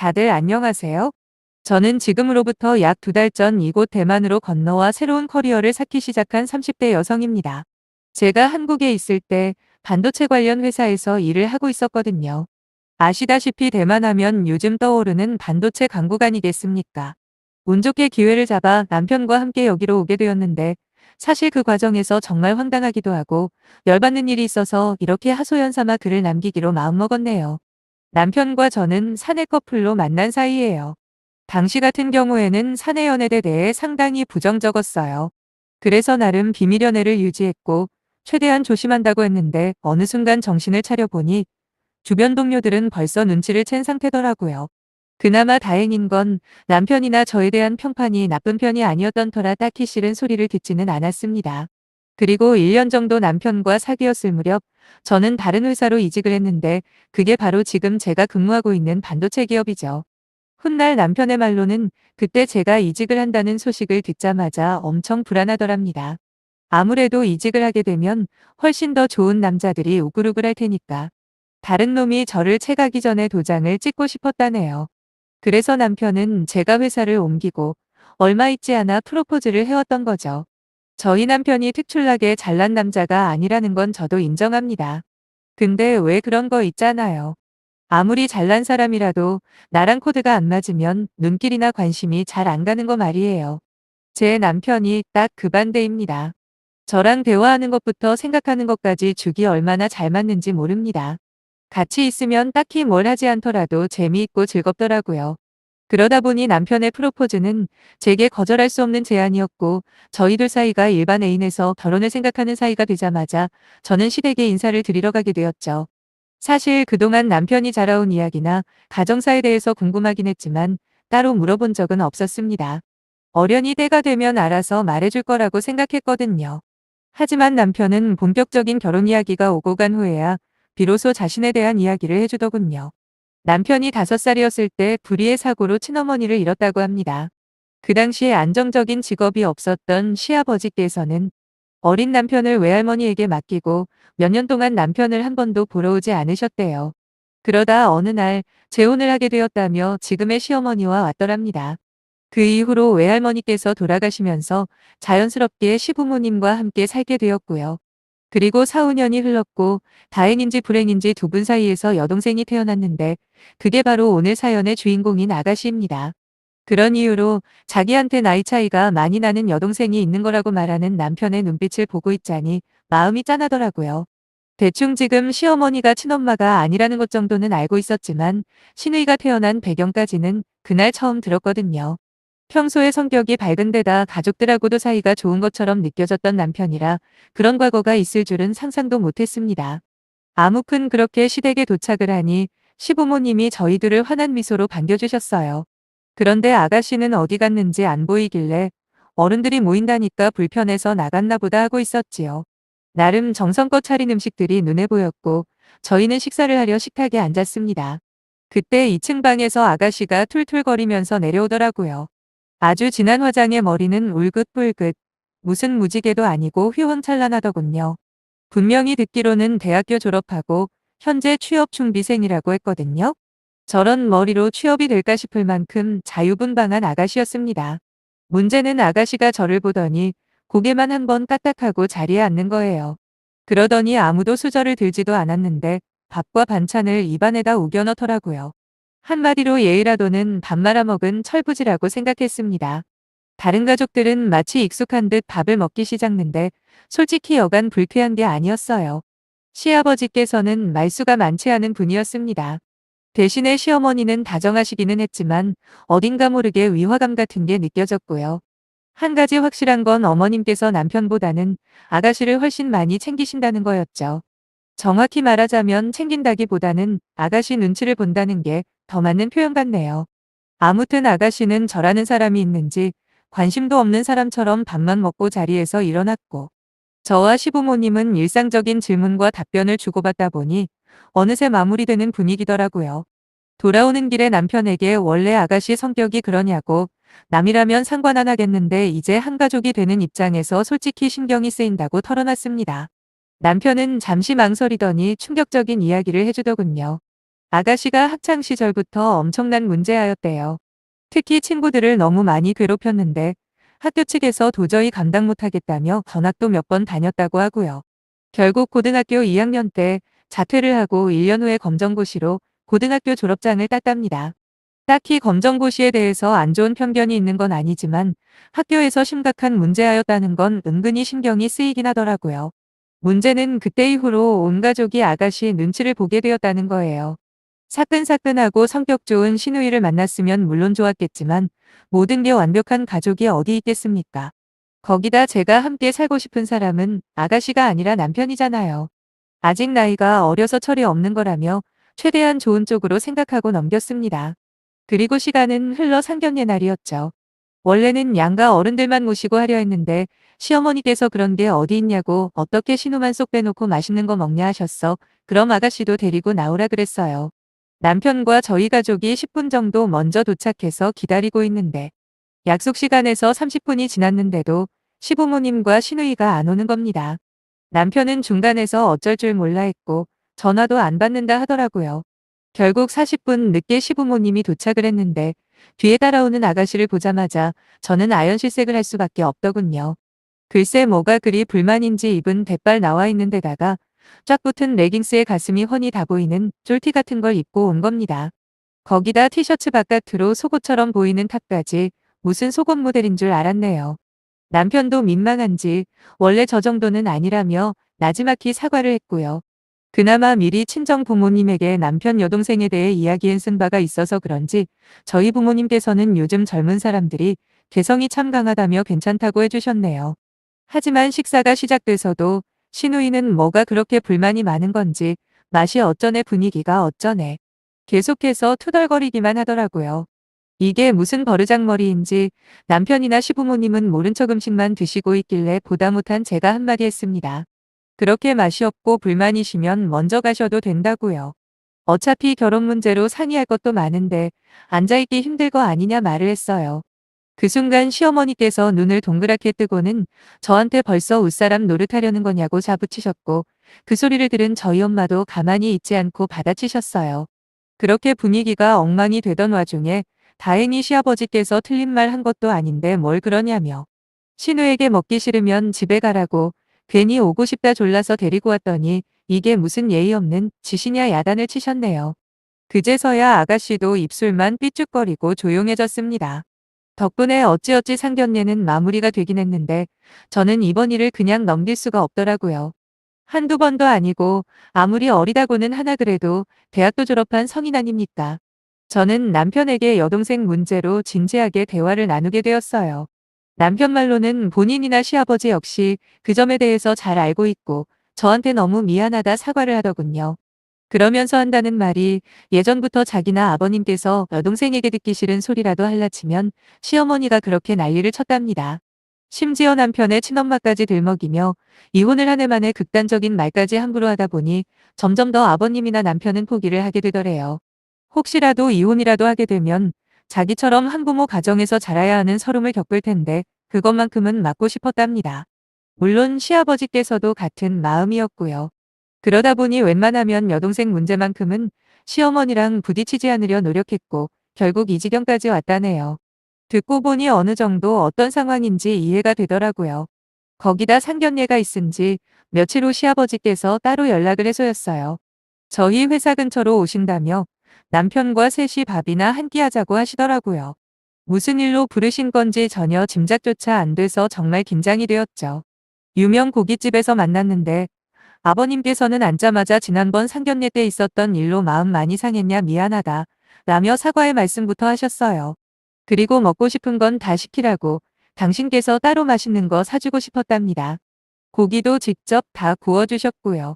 다들 안녕하세요? 저는 지금으로부터 약 2달 전 이곳 대만으로 건너와 새로운 커리어를 쌓기 시작한 30대 여성입니다. 제가 한국에 있을 때 반도체 관련 회사에서 일을 하고 있었거든요. 아시다시피 대만 하면 요즘 떠오르는 반도체 강국 아니겠습니까? 운 좋게 기회를 잡아 남편과 함께 여기로 오게 되었는데 사실 그 과정에서 정말 황당하기도 하고 열받는 일이 있어서 이렇게 하소연삼아 글을 남기기로 마음먹었네요. 남편과 저는 사내 커플로 만난 사이예요. 당시 같은 경우에는 사내 연애에 대해 상당히 부정적었어요. 그래서 나름 비밀 연애를 유지했고 최대한 조심한다고 했는데 어느 순간 정신을 차려보니 주변 동료들은 벌써 눈치를 챈 상태더라고요. 그나마 다행인 건 남편이나 저에 대한 평판이 나쁜 편이 아니었던 터라 딱히 싫은 소리를 듣지는 않았습니다. 그리고 1년 정도 남편과 사귀었을 무렵 저는 다른 회사로 이직을 했는데 그게 바로 지금 제가 근무하고 있는 반도체 기업이죠. 훗날 남편의 말로는 그때 제가 이직을 한다는 소식을 듣자마자 엄청 불안하더랍니다. 아무래도 이직을 하게 되면 훨씬 더 좋은 남자들이 우글우글 할 테니까. 다른 놈이 저를 채가기 전에 도장을 찍고 싶었다네요. 그래서 남편은 제가 회사를 옮기고 얼마 있지 않아 프로포즈를 해왔던 거죠. 저희 남편이 특출나게 잘난 남자가 아니라는 건 저도 인정합니다. 근데 왜 그런 거 있잖아요. 아무리 잘난 사람이라도 나랑 코드가 안 맞으면 눈길이나 관심이 잘 안 가는 거 말이에요. 제 남편이 딱 그 반대입니다. 저랑 대화하는 것부터 생각하는 것까지 죽이 얼마나 잘 맞는지 모릅니다. 같이 있으면 딱히 뭘 하지 않더라도 재미있고 즐겁더라고요. 그러다 보니 남편의 프로포즈는 제게 거절할 수 없는 제안이었고 저희 둘 사이가 일반 애인에서 결혼을 생각하는 사이가 되자마자 저는 시댁에 인사를 드리러 가게 되었죠. 사실 그동안 남편이 자라온 이야기나 가정사에 대해서 궁금하긴 했지만 따로 물어본 적은 없었습니다. 어련히 때가 되면 알아서 말해줄 거라고 생각했거든요. 하지만 남편은 본격적인 결혼 이야기가 오고 간 후에야 비로소 자신에 대한 이야기를 해주더군요. 남편이 5살이었을 때 불의의 사고로 친어머니를 잃었다고 합니다. 그 당시에 안정적인 직업이 없었던 시아버지께서는 어린 남편을 외할머니에게 맡기고 몇 년 동안 남편을 한 번도 보러 오지 않으셨대요. 그러다 어느 날 재혼을 하게 되었다며 지금의 시어머니와 왔더랍니다. 그 이후로 외할머니께서 돌아가시면서 자연스럽게 시부모님과 함께 살게 되었고요. 그리고 4, 5년이 흘렀고 다행인지 불행인지 두 분 사이에서 여동생이 태어났는데 그게 바로 오늘 사연의 주인공인 아가씨입니다. 그런 이유로 자기한테 나이 차이가 많이 나는 여동생이 있는 거라고 말하는 남편의 눈빛을 보고 있자니 마음이 짠하더라고요. 대충 지금 시어머니가 친엄마가 아니라는 것 정도는 알고 있었지만 시누이가 태어난 배경까지는 그날 처음 들었거든요. 평소에 성격이 밝은 데다 가족들하고도 사이가 좋은 것처럼 느껴졌던 남편이라 그런 과거가 있을 줄은 상상도 못했습니다. 아무튼 그렇게 시댁에 도착을 하니 시부모님이 저희들을 환한 미소로 반겨주셨어요. 그런데 아가씨는 어디 갔는지 안 보이길래 어른들이 모인다니까 불편해서 나갔나 보다 하고 있었지요. 나름 정성껏 차린 음식들이 눈에 보였고 저희는 식사를 하려 식탁에 앉았습니다. 그때 2층 방에서 아가씨가 툴툴거리면서 내려오더라고요. 아주 진한 화장에 머리는 울긋불긋. 무슨 무지개도 아니고 휘황찬란하더군요. 분명히 듣기로는 대학교 졸업하고 현재 취업 준비생이라고 했거든요. 저런 머리로 취업이 될까 싶을 만큼 자유분방한 아가씨였습니다. 문제는 아가씨가 저를 보더니 고개만 한번 까딱하고 자리에 앉는 거예요. 그러더니 아무도 수저를 들지도 않았는데 밥과 반찬을 입안에다 우겨 넣더라고요. 한마디로 예의라도는 밥 말아먹은 철부지라고 생각했습니다. 다른 가족들은 마치 익숙한 듯 밥을 먹기 시작는데 솔직히 여간 불쾌한 게 아니었어요. 시아버지께서는 말수가 많지 않은 분이었습니다. 대신에 시어머니는 다정하시기는 했지만 어딘가 모르게 위화감 같은 게 느껴졌고요. 한 가지 확실한 건 어머님께서 남편보다는 아가씨를 훨씬 많이 챙기신다는 거였죠. 정확히 말하자면 챙긴다기보다는 아가씨 눈치를 본다는 게 더 맞는 표현 같네요. 아무튼 아가씨는 저라는 사람이 있는지 관심도 없는 사람처럼 밥만 먹고 자리에서 일어났고 저와 시부모님은 일상적인 질문과 답변을 주고받다 보니 어느새 마무리되는 분위기더라고요. 돌아오는 길에 남편에게 원래 아가씨 성격이 그러냐고 남이라면 상관 안 하겠는데 이제 한 가족이 되는 입장에서 솔직히 신경이 쓰인다고 털어놨습니다. 남편은 잠시 망설이더니 충격적인 이야기를 해주더군요. 아가씨가 학창 시절부터 엄청난 문제아였대요. 특히 친구들을 너무 많이 괴롭혔는데 학교 측에서 도저히 감당 못하겠다며 전학도 몇 번 다녔다고 하고요. 결국 고등학교 2학년 때 자퇴를 하고 1년 후에 검정고시로 고등학교 졸업장을 땄답니다. 딱히 검정고시에 대해서 안 좋은 편견이 있는 건 아니지만 학교에서 심각한 문제아였다는 건 은근히 신경이 쓰이긴 하더라고요. 문제는 그때 이후로 온 가족이 아가씨 눈치를 보게 되었다는 거예요. 사끈사끈하고 성격 좋은 시누이를 만났으면 물론 좋았겠지만 모든 게 완벽한 가족이 어디 있겠습니까? 거기다 제가 함께 살고 싶은 사람은 아가씨가 아니라 남편이잖아요. 아직 나이가 어려서 철이 없는 거라며 최대한 좋은 쪽으로 생각하고 넘겼습니다. 그리고 시간은 흘러 상견례 날이었죠. 원래는 양가 어른들만 모시고 하려 했는데 시어머니께서 그런 게 어디 있냐고 어떻게 신우만 쏙 빼놓고 맛있는 거 먹냐 하셨어. 그럼 아가씨도 데리고 나오라 그랬어요. 남편과 저희 가족이 10분 정도 먼저 도착해서 기다리고 있는데 약속 시간에서 30분이 지났는데도 시부모님과 시누이가 안 오는 겁니다. 남편은 중간에서 어쩔 줄 몰라 했고 전화도 안 받는다 하더라고요. 결국 40분 늦게 시부모님이 도착을 했는데 뒤에 따라오는 아가씨를 보자마자 저는 아연실색을 할 수밖에 없더군요. 글쎄 뭐가 그리 불만인지 입은 대빨 나와 있는 데다가 쫙 붙은 레깅스에 가슴이 훤히 다 보이는 쫄티 같은 걸 입고 온 겁니다. 거기다 티셔츠 바깥으로 속옷처럼 보이는 탑까지 무슨 속옷 모델인 줄 알았네요. 남편도 민망한지 원래 저 정도는 아니라며 나지막히 사과를 했고요. 그나마 미리 친정 부모님에게 남편 여동생에 대해 이야기한 쓴 바가 있어서 그런지 저희 부모님께서는 요즘 젊은 사람들이 개성이 참 강하다며 괜찮다고 해주셨네요. 하지만 식사가 시작돼서도 시누이는 뭐가 그렇게 불만이 많은 건지 맛이 어쩌네 분위기가 어쩌네 계속해서 투덜거리기만 하더라고요. 이게 무슨 버르장머리인지 남편이나 시부모님은 모른 척 음식만 드시고 있길래 보다 못한 제가 한마디 했습니다. 그렇게 맛이 없고 불만이시면 먼저 가셔도 된다고요. 어차피 결혼 문제로 상의할 것도 많은데 앉아있기 힘들 거 아니냐 말을 했어요. 그 순간 시어머니께서 눈을 동그랗게 뜨고는 저한테 벌써 웃사람 노릇하려는 거냐고 자부치셨고 그 소리를 들은 저희 엄마도 가만히 있지 않고 받아치셨어요. 그렇게 분위기가 엉망이 되던 와중에 다행히 시아버지께서 틀린 말 한 것도 아닌데 뭘 그러냐며 신우에게 먹기 싫으면 집에 가라고 괜히 오고 싶다 졸라서 데리고 왔더니 이게 무슨 예의 없는 짓이냐 야단을 치셨네요. 그제서야 아가씨도 입술만 삐죽거리고 조용해졌습니다. 덕분에 어찌어찌 상견례는 마무리가 되긴 했는데 저는 이번 일을 그냥 넘길 수가 없더라고요. 한두 번도 아니고 아무리 어리다고는 하나 그래도 대학도 졸업한 성인 아닙니까? 저는 남편에게 여동생 문제로 진지하게 대화를 나누게 되었어요. 남편 말로는 본인이나 시아버지 역시 그 점에 대해서 잘 알고 있고 저한테 너무 미안하다 사과를 하더군요. 그러면서 한다는 말이 예전부터 자기나 아버님께서 여동생에게 듣기 싫은 소리라도 할라치면 시어머니가 그렇게 난리를 쳤답니다. 심지어 남편의 친엄마까지 들먹이며 이혼을 한 해 만에 극단적인 말까지 함부로 하다 보니 점점 더 아버님이나 남편은 포기를 하게 되더래요. 혹시라도 이혼이라도 하게 되면 자기처럼 한부모 가정에서 자라야 하는 서름을 겪을 텐데 그것만큼은 막고 싶었답니다. 물론 시아버지께서도 같은 마음이었고요. 그러다 보니 웬만하면 여동생 문제만큼은 시어머니랑 부딪히지 않으려 노력했고 결국 이 지경까지 왔다네요. 듣고 보니 어느 정도 어떤 상황인지 이해가 되더라고요. 거기다 상견례가 있은지 며칠 후 시아버지께서 따로 연락을 해서였어요. 저희 회사 근처로 오신다며 남편과 셋이 밥이나 한 끼 하자고 하시더라고요. 무슨 일로 부르신 건지 전혀 짐작조차 안 돼서 정말 긴장이 되었죠. 유명 고깃집에서 만났는데 아버님께서는 앉자마자 지난번 상견례 때 있었던 일로 마음 많이 상했냐 미안하다 라며 사과의 말씀부터 하셨어요. 그리고 먹고 싶은 건 다 시키라고 당신께서 따로 맛있는 거 사주고 싶었답니다. 고기도 직접 다 구워주셨고요.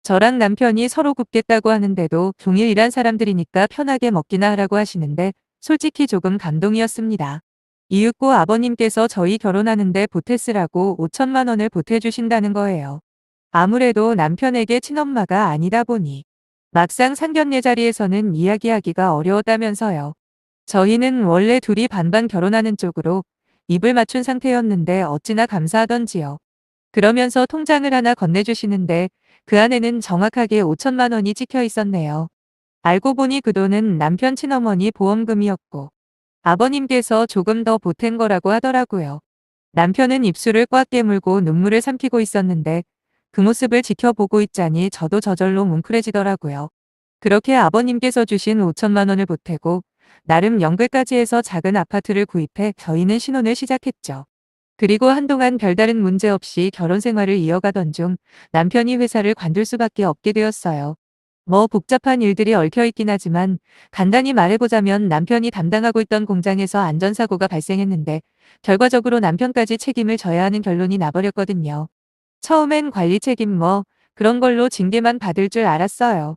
저랑 남편이 서로 굽겠다고 하는데도 종일 일한 사람들이니까 편하게 먹기나 하라고 하시는데 솔직히 조금 감동이었습니다. 이윽고 아버님께서 저희 결혼하는데 보태 쓰라고 5천만 원을 보태주신다는 거예요. 아무래도 남편에게 친엄마가 아니다 보니 막상 상견례 자리에서는 이야기하기가 어려웠다면서요. 저희는 원래 둘이 반반 결혼하는 쪽으로 입을 맞춘 상태였는데 어찌나 감사하던지요. 그러면서 통장을 하나 건네주시는데 그 안에는 정확하게 5천만 원이 찍혀 있었네요. 알고 보니 그 돈은 남편 친어머니 보험금이었고 아버님께서 조금 더 보탠 거라고 하더라고요. 남편은 입술을 꽉 깨물고 눈물을 삼키고 있었는데 그 모습을 지켜보고 있자니 저도 저절로 뭉클해지더라고요. 그렇게 아버님께서 주신 5천만 원을 보태고 나름 연끌까지 해서 작은 아파트를 구입해 저희는 신혼을 시작했죠. 그리고 한동안 별다른 문제 없이 결혼 생활을 이어가던 중 남편이 회사를 관둘 수밖에 없게 되었어요. 뭐 복잡한 일들이 얽혀 있긴 하지만 간단히 말해보자면 남편이 담당하고 있던 공장에서 안전사고가 발생했는데 결과적으로 남편까지 책임을 져야 하는 결론이 나버렸거든요. 처음엔 관리 책임 뭐 그런 걸로 징계만 받을 줄 알았어요.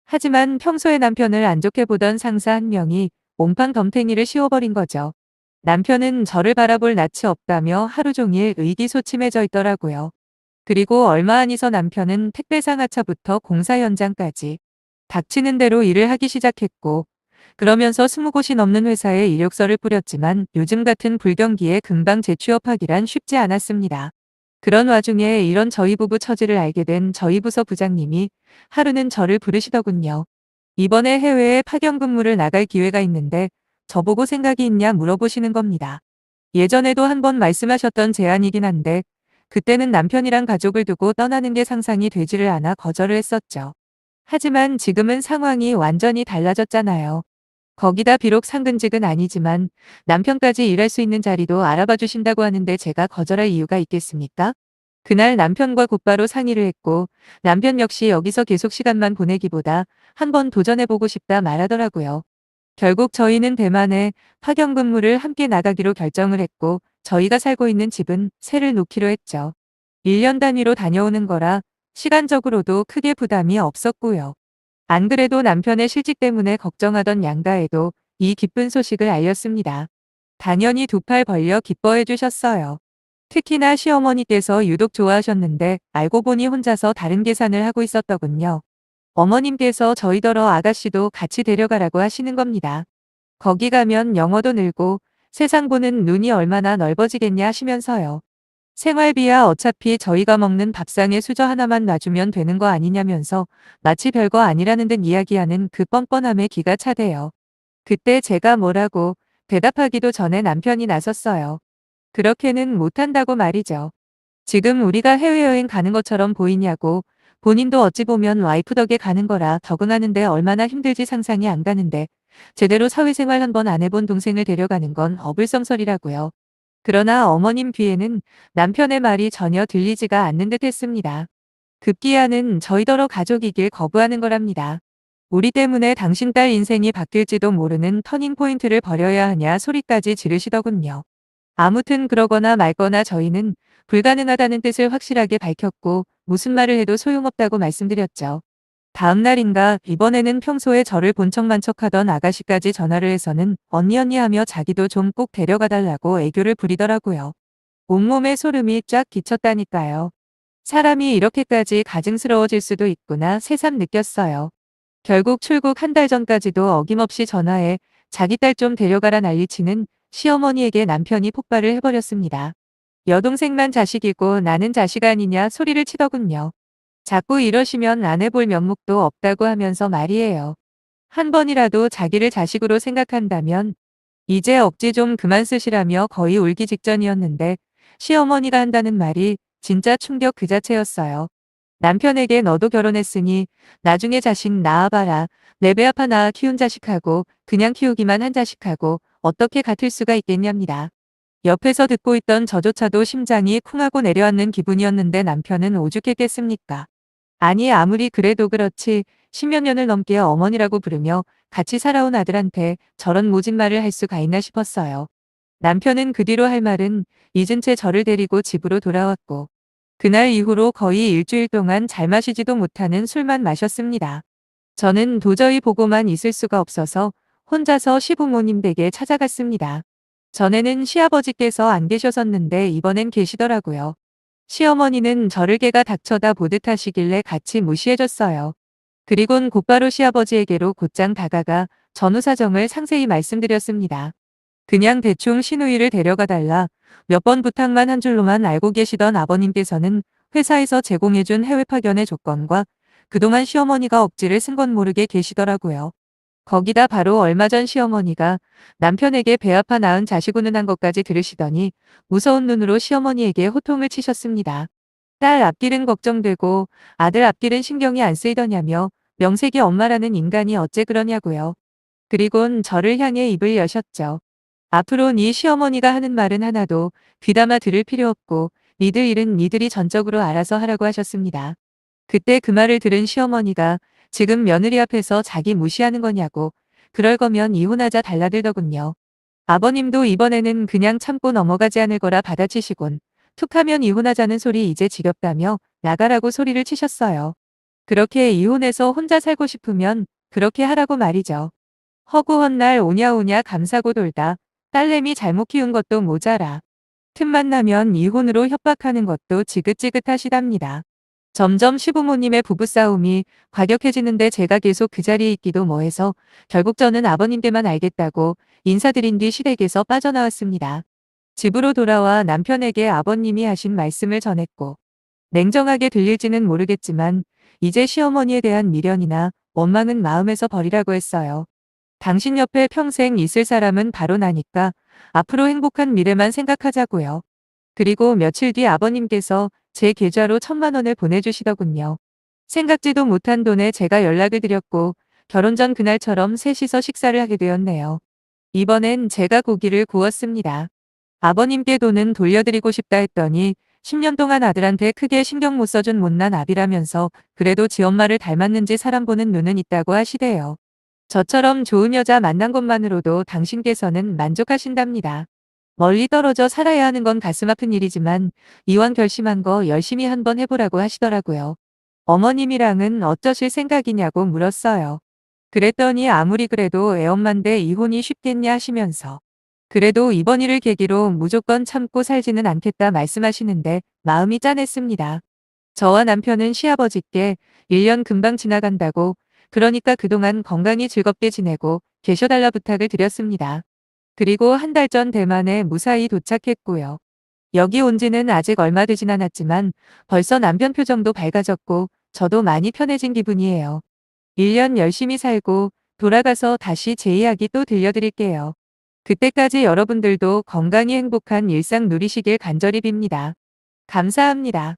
하지만 평소에 남편을 안 좋게 보던 상사 한 명이 온판 덤탱이를 씌워버린 거죠. 남편은 저를 바라볼 낯이 없다며 하루 종일 의기소침해져 있더라고요. 그리고 얼마 안 있어 남편은 택배 상하차부터 공사 현장까지 닥치는 대로 일을 하기 시작했고 그러면서 20곳이 넘는 회사에 이력서를 뿌렸지만 요즘 같은 불경기에 금방 재취업하기란 쉽지 않았습니다. 그런 와중에 이런 저희 부부 처지를 알게 된 저희 부서 부장님이 하루는 저를 부르시더군요. 이번에 해외에 파견 근무를 나갈 기회가 있는데 저보고 생각이 있냐 물어보시는 겁니다. 예전에도 한번 말씀하셨던 제안이긴 한데 그때는 남편이랑 가족을 두고 떠나는 게 상상이 되지를 않아 거절을 했었죠. 하지만 지금은 상황이 완전히 달라졌잖아요. 거기다 비록 상근직은 아니지만 남편까지 일할 수 있는 자리도 알아봐 주신다고 하는데 제가 거절할 이유가 있겠습니까? 그날 남편과 곧바로 상의를 했고 남편 역시 여기서 계속 시간만 보내기보다 한번 도전해보고 싶다 말하더라고요. 결국 저희는 대만에 파견 근무를 함께 나가기로 결정을 했고 저희가 살고 있는 집은 세를 놓기로 했죠. 1년 단위로 다녀오는 거라 시간적으로도 크게 부담이 없었고요. 안 그래도 남편의 실직 때문에 걱정하던 양가에도 이 기쁜 소식을 알렸습니다. 당연히 두 팔 벌려 기뻐해 주셨어요. 특히나 시어머니께서 유독 좋아하셨는데 알고 보니 혼자서 다른 계산을 하고 있었더군요. 어머님께서 저희더러 아가씨도 같이 데려가라고 하시는 겁니다. 거기 가면 영어도 늘고 세상 보는 눈이 얼마나 넓어지겠냐 하시면서요. 생활비야 어차피 저희가 먹는 밥상에 수저 하나만 놔주면 되는 거 아니냐면서 마치 별거 아니라는 듯 이야기하는 그 뻔뻔함에 기가 차대요. 그때 제가 뭐라고 대답하기도 전에 남편이 나섰어요. 그렇게는 못한다고 말이죠. 지금 우리가 해외여행 가는 것처럼 보이냐고 본인도 어찌 보면 와이프 덕에 가는 거라 적응하는데 얼마나 힘들지 상상이 안 가는데 제대로 사회생활 한 번 안 해본 동생을 데려가는 건 어불성설이라고요. 그러나 어머님 귀에는 남편의 말이 전혀 들리지가 않는 듯 했습니다. 급기야는 저희더러 가족이길 거부하는 거랍니다. 우리 때문에 당신 딸 인생이 바뀔지도 모르는 터닝포인트를 버려야 하냐 소리까지 지르시더군요. 아무튼 그러거나 말거나 저희는 불가능하다는 뜻을 확실하게 밝혔고 무슨 말을 해도 소용없다고 말씀드렸죠. 다음 날인가 이번에는 평소에 저를 본 척만 척하던 아가씨까지 전화를 해서는 언니 언니 하며 자기도 좀 꼭 데려가 달라고 애교를 부리더라고요. 온몸에 소름이 쫙 끼쳤다니까요. 사람이 이렇게까지 가증스러워질 수도 있구나 새삼 느꼈어요. 결국 출국 한 달 전까지도 어김없이 전화해 자기 딸 좀 데려가라 난리치는 시어머니에게 남편이 폭발을 해버렸습니다. 여동생만 자식이고 나는 자식 아니냐 소리를 치더군요. 자꾸 이러시면 안 해볼 면목도 없다고 하면서 말이에요. 한 번이라도 자기를 자식으로 생각한다면 이제 억지 좀 그만 쓰시라며 거의 울기 직전이었는데 시어머니가 한다는 말이 진짜 충격 그 자체였어요. 남편에게 너도 결혼했으니 나중에 자식 낳아봐라. 내 배 아파 낳아 키운 자식하고 그냥 키우기만 한 자식하고 어떻게 같을 수가 있겠냐입니다. 옆에서 듣고 있던 저조차도 심장이 쿵하고 내려앉는 기분이었는데 남편은 오죽했겠습니까? 아니 아무리 그래도 그렇지 십몇 년을 넘게 어머니라고 부르며 같이 살아온 아들한테 저런 모진 말을 할 수가 있나 싶었어요. 남편은 그 뒤로 할 말은 잊은 채 저를 데리고 집으로 돌아왔고 그날 이후로 거의 일주일 동안 잘 마시지도 못하는 술만 마셨습니다. 저는 도저히 보고만 있을 수가 없어서 혼자서 시부모님 댁에 찾아갔습니다. 전에는 시아버지께서 안 계셨었는데 이번엔 계시더라고요. 시어머니는 저를 개가 닥쳐다 보듯 하시길래 같이 무시해줬어요. 그리곤 곧바로 시아버지에게로 곧장 다가가 전후 사정을 상세히 말씀드렸습니다. 그냥 대충 시누이를 데려가 달라 몇 번 부탁만 한 줄로만 알고 계시던 아버님께서는 회사에서 제공해준 해외 파견의 조건과 그동안 시어머니가 억지를 쓴 건 모르게 계시더라고요. 거기다 바로 얼마 전 시어머니가 남편에게 배 아파 낳은 자식 운운한 것까지 들으시더니 무서운 눈으로 시어머니에게 호통을 치셨습니다. 딸 앞길은 걱정되고 아들 앞길은 신경이 안 쓰이더냐며 명색이 엄마라는 인간이 어째 그러냐고요. 그리곤 저를 향해 입을 여셨죠. 앞으로 네 시어머니가 하는 말은 하나도 귀담아 들을 필요 없고 니들 일은 니들이 전적으로 알아서 하라고 하셨습니다. 그때 그 말을 들은 시어머니가 지금 며느리 앞에서 자기 무시하는 거냐고 그럴 거면 이혼하자 달라들더군요. 아버님도 이번에는 그냥 참고 넘어가지 않을 거라 받아치시곤 툭하면 이혼하자는 소리 이제 지겹다며 나가라고 소리를 치셨어요. 그렇게 이혼해서 혼자 살고 싶으면 그렇게 하라고 말이죠. 허구헌 날 오냐오냐 감사고 돌다 딸내미 잘못 키운 것도 모자라. 틈만 나면 이혼으로 협박하는 것도 지긋지긋하시답니다. 점점 시부모님의 부부싸움이 과격해지는데 제가 계속 그 자리에 있기도 뭐해서 결국 저는 아버님께만 알겠다고 인사드린 뒤 시댁에서 빠져나왔습니다. 집으로 돌아와 남편에게 아버님이 하신 말씀을 전했고 냉정하게 들릴지는 모르겠지만 이제 시어머니에 대한 미련이나 원망은 마음에서 버리라고 했어요. 당신 옆에 평생 있을 사람은 바로 나니까 앞으로 행복한 미래만 생각하자고요. 그리고 며칠 뒤 아버님께서 제 계좌로 1,000만 원을 보내주시더군요. 생각지도 못한 돈에 제가 연락을 드렸고 결혼 전 그날처럼 셋이서 식사를 하게 되었네요. 이번엔 제가 고기를 구웠습니다. 아버님께 돈은 돌려드리고 싶다 했더니 10년 동안 아들한테 크게 신경 못 써준 못난 아비라면서 그래도 지 엄마를 닮았는지 사람 보는 눈은 있다고 하시대요. 저처럼 좋은 여자 만난 것만으로도 당신께서는 만족하신답니다. 멀리 떨어져 살아야 하는 건 가슴 아픈 일이지만 이왕 결심한 거 열심히 한번 해보라고 하시더라고요. 어머님이랑은 어쩌실 생각이냐고 물었어요. 그랬더니 아무리 그래도 애엄마인데 이혼이 쉽겠냐 하시면서 그래도 이번 일을 계기로 무조건 참고 살지는 않겠다 말씀하시는데 마음이 짠했습니다. 저와 남편은 시아버지께 1년 금방 지나간다고 그러니까 그동안 건강히 즐겁게 지내고 계셔달라 부탁을 드렸습니다. 그리고 한 달 전 대만에 무사히 도착했고요. 여기 온 지는 아직 얼마 되진 않았지만 벌써 남편 표정도 밝아졌고 저도 많이 편해진 기분이에요. 1년 열심히 살고 돌아가서 다시 제 이야기 또 들려드릴게요. 그때까지 여러분들도 건강히 행복한 일상 누리시길 간절히 빕니다. 감사합니다.